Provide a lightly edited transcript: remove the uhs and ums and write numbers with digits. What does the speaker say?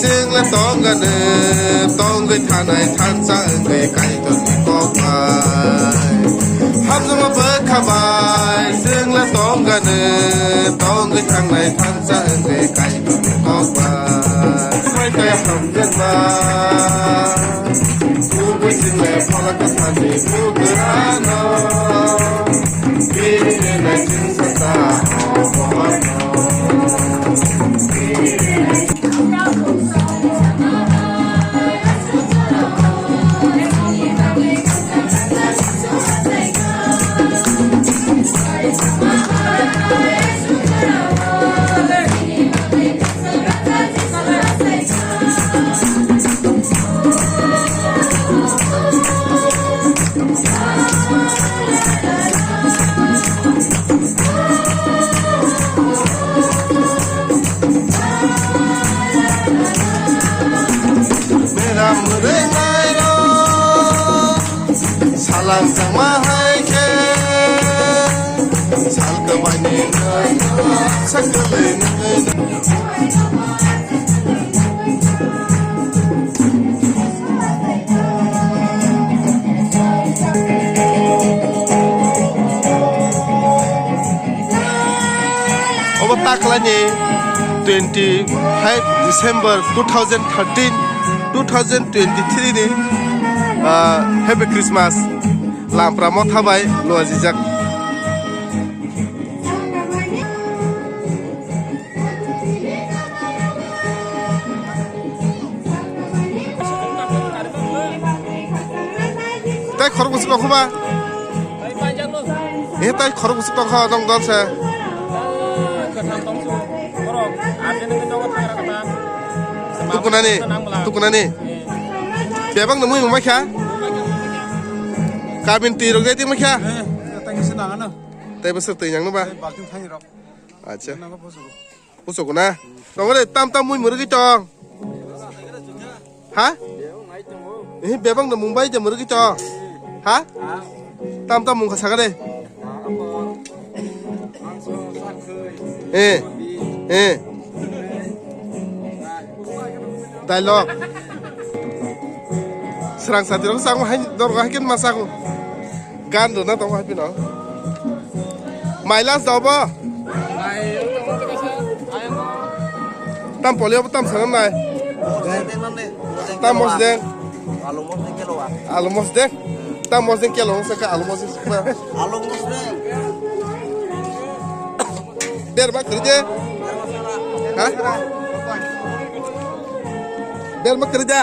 ซึ่งและต้องกันต้องกันทานในท่านจะเอ่ยไก่จนก็ไปทำจะมาเบิกขบายซึ่งและต้องกันต้องกันทางในท่านจะเอ่ยไก่จนก็ไปไม่เคยทำเรื่องมาผู้ไปซึ่งและพอละก็ทันดีผู้กระนอปีนี้ในจึงสตาหอมSalam sama hai ke sal ke wani sakale Over taklani 25 December 2013 2023 ni Happy Christmas Lam pramot habai lo ajijak Tai khorok busuk tong khoba tai khorok busuk tong kha dong dol se tukunani bebang nemui mama kha Kabin tiro gaya ting macam? Tanya sedang ana. Tapi besar tu yang apa? Balting tanya rok. Aja. Pusuk na. Tunggu deh, tam mui murgi cong. Hah? Ini bebang dah Mumbai je murgi cong. Hah? Tam mung kasaga deh. Dialog. Serang saat itu sang main dorong hakin masaku. Gan tu na tong happy no. My last double. Tam polio tam sanam nai. Tam mos deng. Alumos deng. Tam mos deng kelo saka alumos saka. Alumos deng. Der mak kerja. Hah? Der mak kerja.